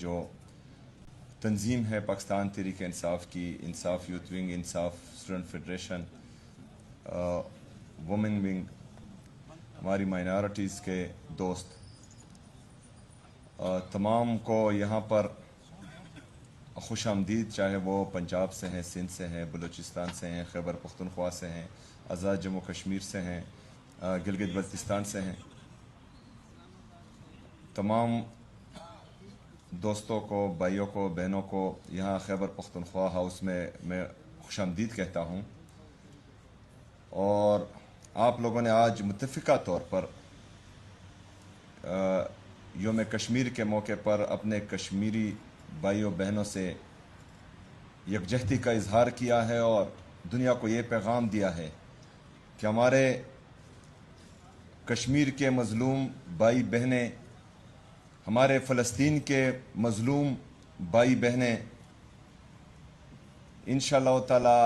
جو تنظیم ہے پاکستان تحریک انصاف کی، انصاف یوتھ ونگ، انصاف اسٹوڈنٹ فیڈریشن، وومن ونگ، ہماری مائنارٹیز کے دوست، تمام کو یہاں پر خوش آمدید، چاہے وہ پنجاب سے ہیں، سندھ سے ہیں، بلوچستان سے ہیں، خیبر پختونخوا سے ہیں، آزاد جموں کشمیر سے ہیں، گلگت بلتستان سے ہیں. تمام دوستوں کو، بھائیوں کو، بہنوں کو یہاں خیبر پختونخوا ہاؤس میں خوش آمدید کہتا ہوں. اور آپ لوگوں نے آج متفقہ طور پر یوم کشمیر کے موقع پر اپنے کشمیری بھائیوں بہنوں سے یکجہتی کا اظہار کیا ہے اور دنیا کو یہ پیغام دیا ہے کہ ہمارے کشمیر کے مظلوم بھائی بہنیں، ہمارے فلسطین کے مظلوم بھائی بہنیں انشاءاللہ تعالی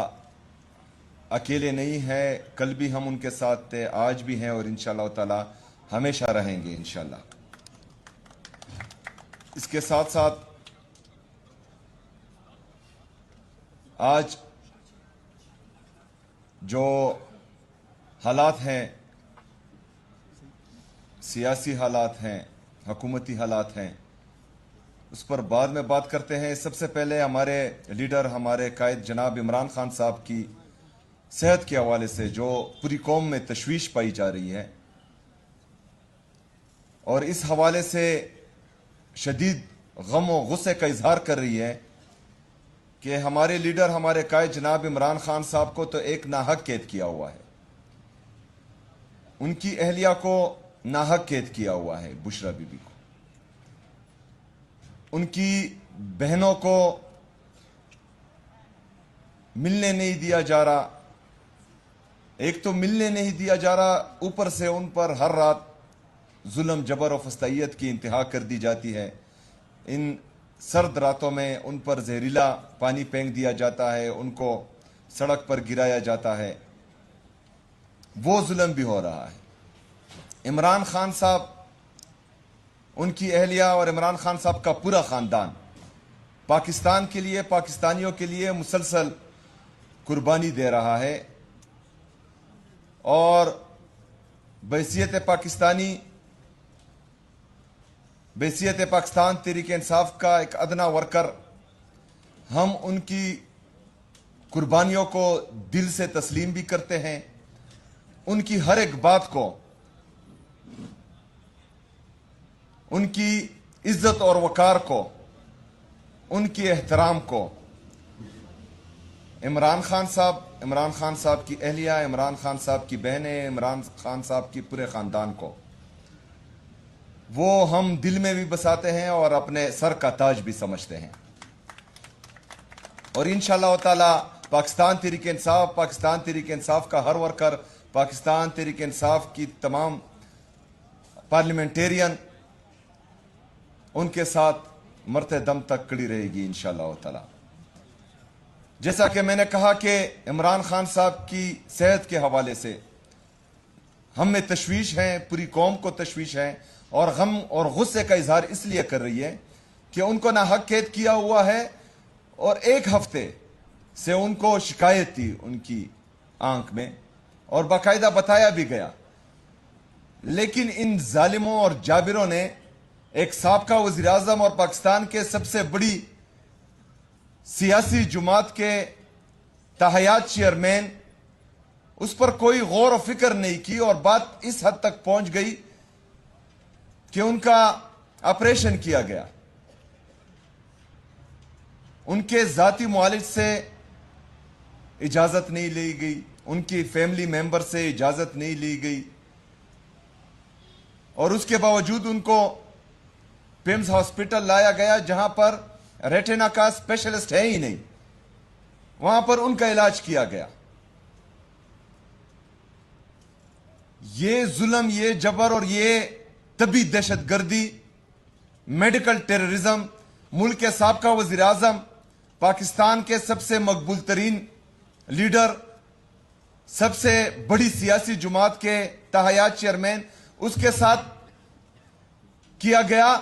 اکیلے نہیں ہیں. کل بھی ہم ان کے ساتھ تھے، آج بھی ہیں اور انشاءاللہ تعالی ہمیشہ رہیں گے انشاءاللہ. اس کے ساتھ ساتھ آج جو حالات ہیں، سیاسی حالات ہیں، حکومتی حالات ہیں، اس پر بعد میں بات کرتے ہیں. سب سے پہلے ہمارے لیڈر، ہمارے قائد جناب عمران خان صاحب کی صحت کے حوالے سے جو پوری قوم میں تشویش پائی جا رہی ہے اور اس حوالے سے شدید غم و غصے کا اظہار کر رہی ہے کہ ہمارے لیڈر، ہمارے قائد جناب عمران خان صاحب کو تو ایک ناحق قید کیا ہوا ہے، ان کی اہلیہ کو ناحق قید کیا ہوا ہے، بشرا بی بی کو، ان کی بہنوں کو ملنے نہیں دیا جا رہا. ایک تو ملنے نہیں دیا جا رہا، اوپر سے ان پر ہر رات ظلم، جبر و فسطائیت کی انتہا کر دی جاتی ہے. ان سرد راتوں میں ان پر زہریلا پانی پھینک دیا جاتا ہے، ان کو سڑک پر گرایا جاتا ہے. وہ ظلم بھی ہو رہا ہے. عمران خان صاحب، ان کی اہلیہ اور عمران خان صاحب کا پورا خاندان پاکستان کے لیے، پاکستانیوں کے لیے مسلسل قربانی دے رہا ہے اور بحیثیت پاکستانی، بحیثیت پاکستان تحریک انصاف کا ایک ادنا ورکر، ہم ان کی قربانیوں کو دل سے تسلیم بھی کرتے ہیں. ان کی ہر ایک بات کو، ان کی عزت اور وقار کو، ان کی احترام کو عمران خان صاحب کی اہلیہ، عمران خان صاحب کی بہنیں، عمران خان صاحب کی پورے خاندان کو وہ ہم دل میں بھی بساتے ہیں اور اپنے سر کا تاج بھی سمجھتے ہیں. اور انشاءاللہ تعالی پاکستان تحریک انصاف کا ہر ورکر، پاکستان تحریک انصاف کی تمام پارلیمنٹیرین ان کے ساتھ مرتے دم تک کھڑی رہے گی انشاءاللہ تعالی. جیسا کہ میں نے کہا کہ عمران خان صاحب کی صحت کے حوالے سے ہم میں تشویش ہیں، پوری قوم کو تشویش ہے اور غم اور غصے کا اظہار اس لیے کر رہی ہے کہ ان کو ناحق قید کیا ہوا ہے اور ایک ہفتے سے ان کو شکایت تھی ان کی آنکھ میں اور باقاعدہ بتایا بھی گیا. لیکن ان ظالموں اور جابروں نے ایک سابقہ وزیر اعظم اور پاکستان کے سب سے بڑی سیاسی جماعت کے تاحیات چیئرمین، اس پر کوئی غور و فکر نہیں کی اور بات اس حد تک پہنچ گئی کہ ان کا آپریشن کیا گیا. ان کے ذاتی معالج سے اجازت نہیں لی گئی، ان کی فیملی ممبر سے اجازت نہیں لی گئی اور اس کے باوجود ان کو پیمز ہاسپٹل لایا گیا جہاں پر ریٹینا کا اسپیشلسٹ ہے ہی نہیں، وہاں پر ان کا علاج کیا گیا. یہ ظلم، یہ جبر اور یہ طبی دہشت گردی، میڈیکل ٹیررزم، ملک کے سابقہ وزیر اعظم، پاکستان کے سب سے مقبول ترین لیڈر، سب سے بڑی سیاسی جماعت کے تاحیات چیئرمین، اس کے ساتھ کیا گیا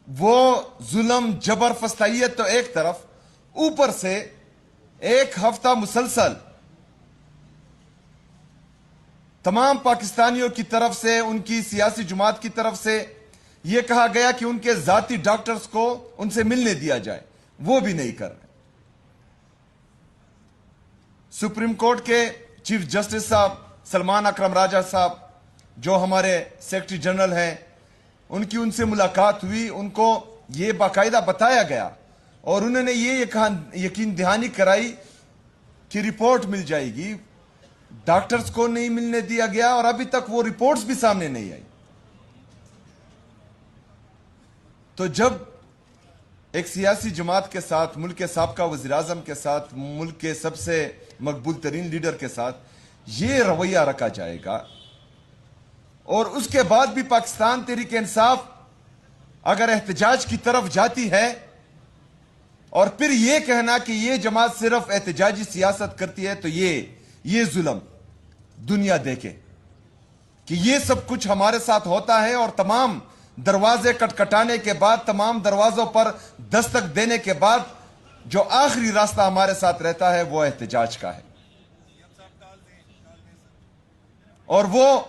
وہ ظلم جبر فستائیت تو ایک طرف، اوپر سے ایک ہفتہ مسلسل تمام پاکستانیوں کی طرف سے، ان کی سیاسی جماعت کی طرف سے یہ کہا گیا کہ ان کے ذاتی ڈاکٹرز کو ان سے ملنے دیا جائے، وہ بھی نہیں کر رہے۔ سپریم کورٹ کے چیف جسٹس صاحب سلمان اکرم راجہ صاحب جو ہمارے سیکرٹری جنرل ہیں، ان سے ملاقات ہوئی، ان کو یہ باقاعدہ بتایا گیا اور انہوں نے یہ یقین دہانی کرائی کہ رپورٹ مل جائے گی۔ ڈاکٹرز کو نہیں ملنے دیا گیا اور ابھی تک وہ رپورٹس بھی سامنے نہیں آئی۔ تو جب ایک سیاسی جماعت کے ساتھ، ملک کے سابقہ وزیر اعظم کے ساتھ، ملک کے سب سے مقبول ترین لیڈر کے ساتھ یہ رویہ رکھا جائے گا، اور اس کے بعد بھی پاکستان تحریک انصاف اگر احتجاج کی طرف جاتی ہے اور پھر یہ کہنا کہ یہ جماعت صرف احتجاجی سیاست کرتی ہے، تو یہ ظلم دنیا دیکھے کہ یہ سب کچھ ہمارے ساتھ ہوتا ہے، اور تمام دروازے کٹکھٹانے کے بعد، تمام دروازوں پر دستک دینے کے بعد جو آخری راستہ ہمارے ساتھ رہتا ہے وہ احتجاج کا ہے، اور وہ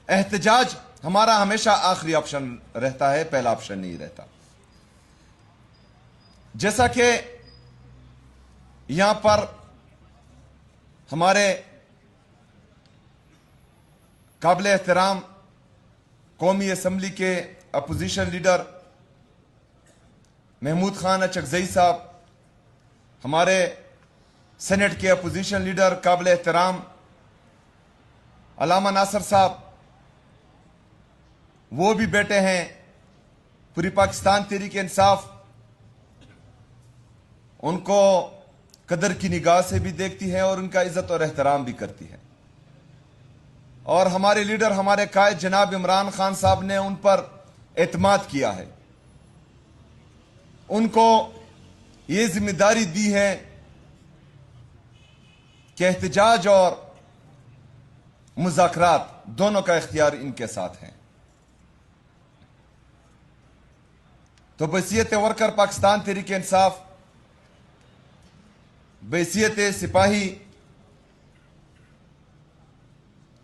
احتجاج ہمارا ہمیشہ آخری آپشن رہتا ہے، پہلا آپشن نہیں رہتا۔ جیسا کہ یہاں پر ہمارے قابل احترام قومی اسمبلی کے اپوزیشن لیڈر محمود خان اچکزئی صاحب، ہمارے سینٹ کے اپوزیشن لیڈر قابل احترام علامہ ناصر صاحب، وہ بھی بیٹے ہیں، پوری پاکستان تحریک انصاف ان کو قدر کی نگاہ سے بھی دیکھتی ہے اور ان کا عزت اور احترام بھی کرتی ہے، اور ہمارے لیڈر، ہمارے قائد جناب عمران خان صاحب نے ان پر اعتماد کیا ہے، ان کو یہ ذمہ داری دی ہے کہ احتجاج اور مذاکرات دونوں کا اختیار ان کے ساتھ ہے۔ تو بحیثیت ورکر پاکستان تحریک انصاف، بحیثیت سپاہی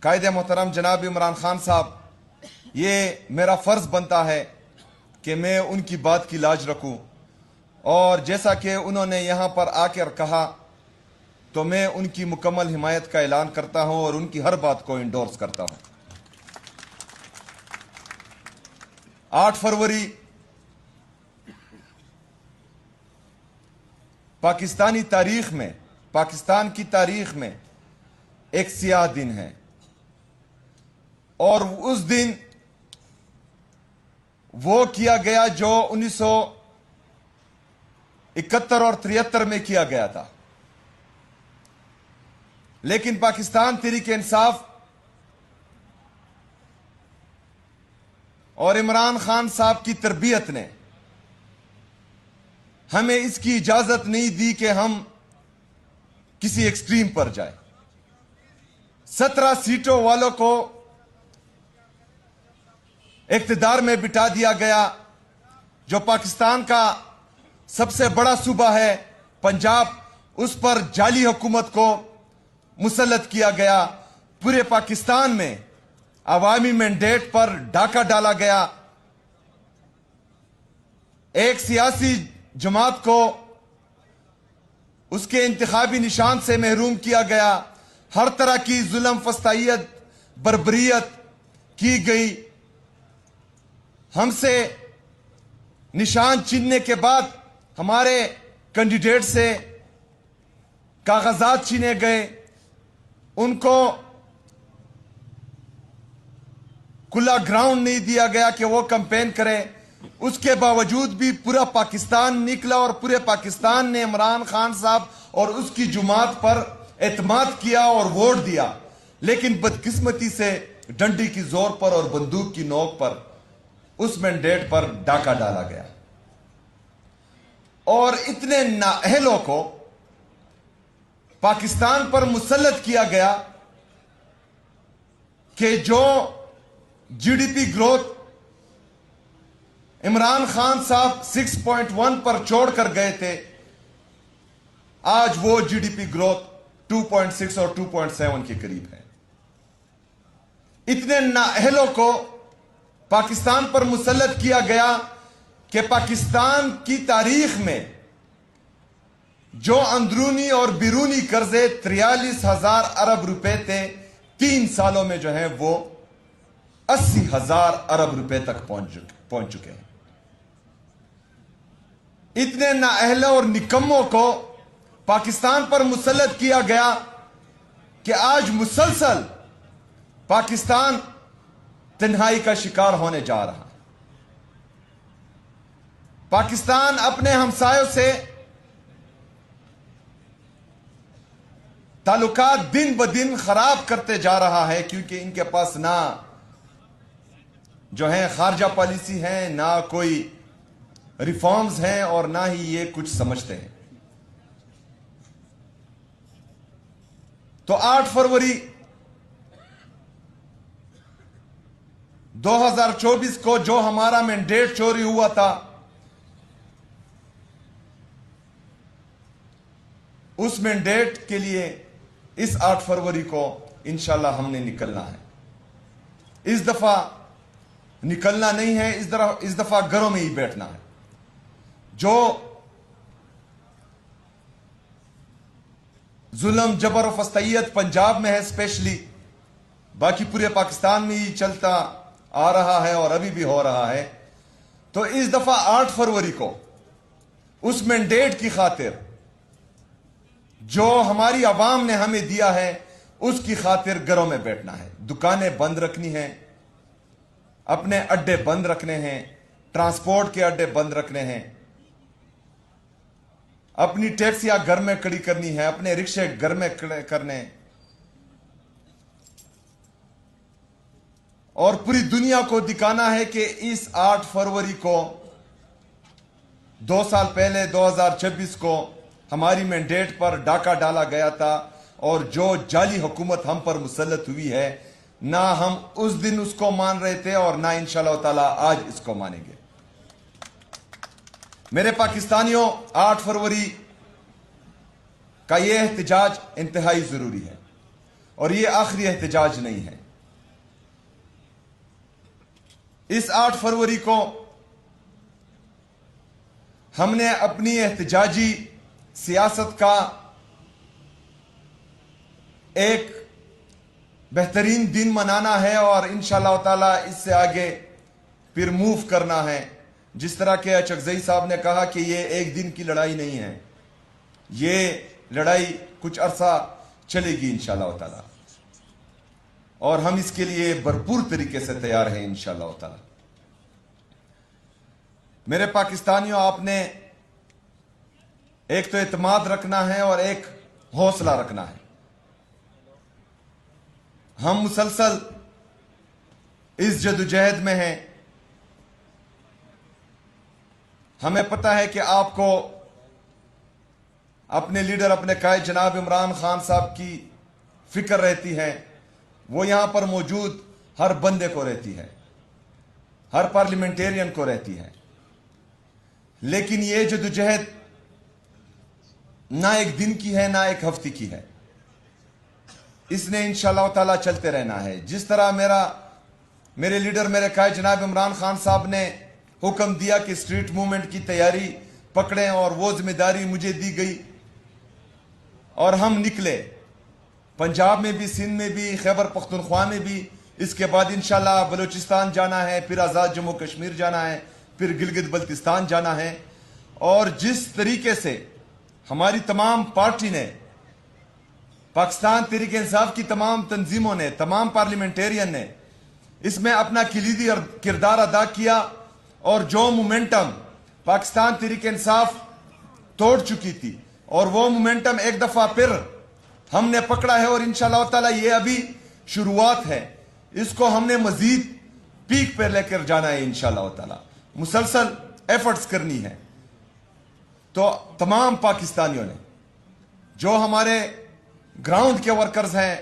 قائد محترم جناب عمران خان صاحب، یہ میرا فرض بنتا ہے کہ میں ان کی بات کی لاج رکھوں، اور جیسا کہ انہوں نے یہاں پر آ کر کہا تو میں ان کی مکمل حمایت کا اعلان کرتا ہوں اور ان کی ہر بات کو انڈورس کرتا ہوں۔ 8 فروری پاکستانی تاریخ میں، پاکستان کی تاریخ میں ایک سیاہ دن ہے، اور اس دن وہ کیا گیا جو 1971 اور 73 میں کیا گیا تھا، لیکن پاکستان تحریک انصاف اور عمران خان صاحب کی تربیت نے ہمیں اس کی اجازت نہیں دی کہ ہم کسی ایکسٹریم پر جائیں۔ 17 سیٹوں والوں کو اقتدار میں بٹھا دیا گیا، جو پاکستان کا سب سے بڑا صوبہ ہے پنجاب، اس پر جعلی حکومت کو مسلط کیا گیا، پورے پاکستان میں عوامی مینڈیٹ پر ڈاکہ ڈالا گیا، ایک سیاسی جماعت کو اس کے انتخابی نشان سے محروم کیا گیا، ہر طرح کی ظلم، فسطائیت، بربریت کی گئی، ہم سے نشان چھیننے کے بعد ہمارے کینڈیڈیٹ سے کاغذات چھینے گئے، ان کو کھلا گراؤنڈ نہیں دیا گیا کہ وہ کمپین کرے۔ اس کے باوجود بھی پورا پاکستان نکلا اور پورے پاکستان نے عمران خان صاحب اور اس کی جماعت پر اعتماد کیا اور ووٹ دیا، لیکن بدقسمتی سے ڈنڈی کی زور پر اور بندوق کی نوک پر اس مینڈیٹ پر ڈاکہ ڈالا گیا، اور اتنے نااہلوں کو پاکستان پر مسلط کیا گیا کہ جو G D P growth Imran Khan صاحب 6.1 پر چھوڑ کر گئے تھے، آج وہ جی ڈی پی گروتھ 2.6 اور 2.7 کے قریب ہے۔ اتنے نااہلوں کو پاکستان پر مسلط کیا گیا کہ پاکستان کی تاریخ میں جو اندرونی اور بیرونی قرضے 43,000 ارب روپے تھے، 3 سالوں میں جو ہے وہ 80,000 ارب روپے تک پہنچ چکے ہیں۔ اتنے نااہلوں اور نکموں کو پاکستان پر مسلط کیا گیا کہ آج مسلسل پاکستان تنہائی کا شکار ہونے جا رہا ہے۔ پاکستان اپنے ہمسایوں سے تعلقات دن بدن خراب کرتے جا رہا ہے، کیونکہ ان کے پاس نہ جو ہے خارجہ پالیسی ہے، نہ کوئی ریفارمز ہیں، اور نہ ہی یہ کچھ سمجھتے ہیں۔ تو 8 فروری 2024 کو جو ہمارا مینڈیٹ چوری ہوا تھا، اس مینڈیٹ کے لیے اس 8 فروری کو انشاءاللہ ہم نے نکلنا ہے۔ اس دفعہ نکلنا نہیں ہے، اس دفعہ گھروں میں ہی بیٹھنا ہے۔ جو ظلم جبر و فستیت پنجاب میں ہے اسپیشلی، باقی پورے پاکستان میں ہی چلتا آ رہا ہے اور ابھی بھی ہو رہا ہے، تو اس دفعہ 8 فروری کو اس مینڈیٹ کی خاطر جو ہماری عوام نے ہمیں دیا ہے، اس کی خاطر گھروں میں بیٹھنا ہے، دکانیں بند رکھنی ہیں، اپنے اڈے بند رکھنے ہیں، ٹرانسپورٹ کے اڈے بند رکھنے ہیں، اپنی ٹیکسیاں گھر میں کھڑی کرنی ہے، اپنے رکشے گھر میں کھڑے کرنے، اور پوری دنیا کو دکھانا ہے کہ اس 8 فروری کو 2 سال پہلے 2026 کو ہماری مینڈیٹ پر ڈاکہ ڈالا گیا تھا، اور جو جعلی حکومت ہم پر مسلط ہوئی ہے، نہ ہم اس دن اس کو مان رہے تھے اور نہ انشاءاللہ تعالی آج اس کو مانیں گے۔ میرے پاکستانیوں، 8 فروری کا یہ احتجاج انتہائی ضروری ہے، اور یہ آخری احتجاج نہیں ہے۔ اس 8 فروری کو ہم نے اپنی احتجاجی سیاست کا ایک بہترین دن منانا ہے، اور انشاءاللہ تعالی اس سے آگے پھر موو کرنا ہے۔ جس طرح کہ اچکزئی صاحب نے کہا کہ یہ ایک دن کی لڑائی نہیں ہے، یہ لڑائی کچھ عرصہ چلے گی انشاءاللہ تعالی، اور ہم اس کے لیے بھرپور طریقے سے تیار ہیں انشاءاللہ تعالی۔ میرے پاکستانیوں، آپ نے ایک تو اعتماد رکھنا ہے اور ایک حوصلہ رکھنا ہے۔ ہم مسلسل اس جدوجہد میں ہیں۔ ہمیں پتہ ہے کہ آپ کو اپنے لیڈر، اپنے قائد جناب عمران خان صاحب کی فکر رہتی ہے، وہ یہاں پر موجود ہر بندے کو رہتی ہے، ہر پارلیمنٹیرین کو رہتی ہے، لیکن یہ جدوجہد نہ ایک دن کی ہے، نہ ایک ہفتے کی ہے، اس نے انشاءاللہ تعالی چلتے رہنا ہے۔ جس طرح میرے لیڈر، میرے قائد جناب عمران خان صاحب نے حکم دیا کہ اسٹریٹ موومنٹ کی تیاری پکڑیں، اور وہ ذمہ داری مجھے دی گئی، اور ہم نکلے پنجاب میں بھی، سندھ میں بھی، خیبر پختونخوا میں بھی، اس کے بعد انشاءاللہ بلوچستان جانا ہے، پھر آزاد جموں کشمیر جانا ہے، پھر گلگت بلتستان جانا ہے۔ اور جس طریقے سے ہماری تمام پارٹی نے، پاکستان تحریک انصاف کی تمام تنظیموں نے، تمام پارلیمنٹیرین نے اس میں اپنا کلیدی کردار ادا کیا، اور جو مومنٹم پاکستان تحریک انصاف توڑ چکی تھی، اور وہ مومنٹم ایک دفعہ پھر ہم نے پکڑا ہے، اور انشاءاللہ تعالی یہ ابھی شروعات ہے، اس کو ہم نے مزید پیک پر لے کر جانا ہے انشاءاللہ تعالی، مسلسل ایفرٹس کرنی ہے۔ تو تمام پاکستانیوں نے، جو ہمارے گراؤنڈ کے ورکرز ہیں،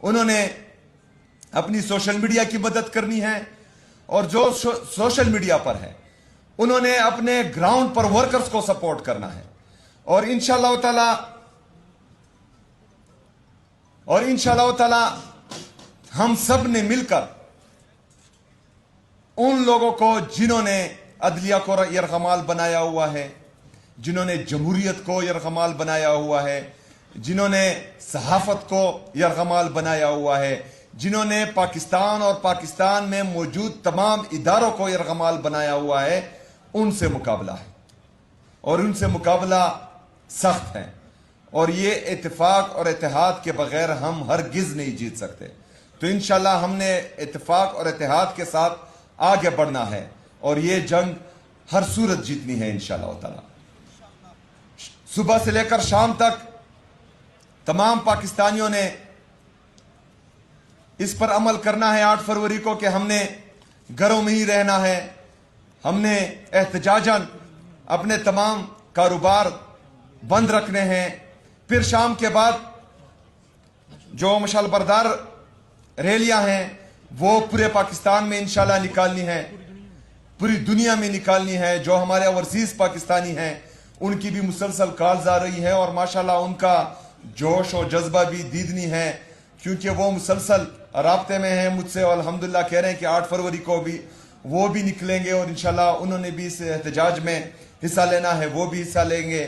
انہوں نے اپنی سوشل میڈیا کی مدد کرنی ہے، اور جو سوشل میڈیا پر ہے انہوں نے اپنے گراؤنڈ پر ورکرز کو سپورٹ کرنا ہے. اور انشاءاللہ تعالی ہم سب نے مل کر ان لوگوں کو جنہوں نے عدلیہ کو یرغمال بنایا ہوا ہے, جنہوں نے جمہوریت کو یرغمال بنایا ہوا ہے, جنہوں نے صحافت کو یرغمال بنایا ہوا ہے, جنہوں نے پاکستان اور پاکستان میں موجود تمام اداروں کو یرغمال بنایا ہوا ہے, ان سے مقابلہ ہے. اور ان سے مقابلہ سخت ہے, اور یہ اتفاق اور اتحاد کے بغیر ہم ہرگز نہیں جیت سکتے. تو انشاءاللہ ہم نے اتفاق اور اتحاد کے ساتھ آگے بڑھنا ہے, اور یہ جنگ ہر صورت جیتنی ہے انشاءاللہ تعالی. صبح سے لے کر شام تک تمام پاکستانیوں نے اس پر عمل کرنا ہے 8 فروری کو کہ ہم نے گھروں میں ہی رہنا ہے. ہم نے احتجاجاً اپنے تمام کاروبار بند رکھنے ہیں. پھر شام کے بعد جو مشعل بردار ریلیاں ہیں وہ پورے پاکستان میں انشاءاللہ نکالنی ہے, پوری دنیا میں نکالنی ہے. جو ہمارے اوورسیز پاکستانی ہیں ان کی بھی مسلسل کالز آ رہی ہیں, اور ماشاءاللہ ان کا جوش و جذبہ بھی دیدنی ہے, کیونکہ وہ مسلسل رابطے میں ہیں مجھ سے, اور الحمدللہ کہہ رہے ہیں کہ 8 فروری کو بھی وہ بھی نکلیں گے, اور انشاءاللہ انہوں نے بھی اس احتجاج میں حصہ لینا ہے, وہ بھی حصہ لیں گے.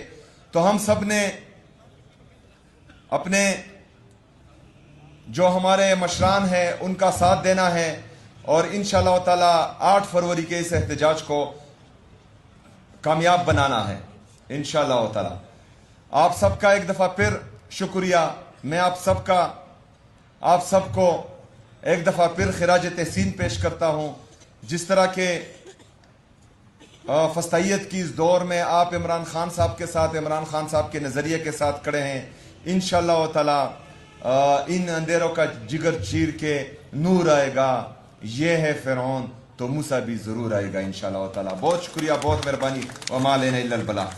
تو ہم سب نے اپنے جو ہمارے مشران ہیں ان کا ساتھ دینا ہے, اور انشاءاللہ تعالی 8 فروری کے اس احتجاج کو کامیاب بنانا ہے انشاءاللہ تعالی. آپ سب کا ایک دفعہ پھر شکریہ. میں آپ سب کو ایک دفعہ پھر خراج تحسین پیش کرتا ہوں. جس طرح کے فسطائیت کی اس دور میں آپ عمران خان صاحب کے ساتھ, عمران خان صاحب کے نظریے کے ساتھ کھڑے ہیں, انشاءاللہ تعالی ان اندھیروں کا جگر چیر کے نور آئے گا. یہ ہے فرعون تو موسیٰ بھی ضرور آئے گا انشاءاللہ تعالی. بہت شکریہ, بہت مہربانی. وما علینا الا البلاغ.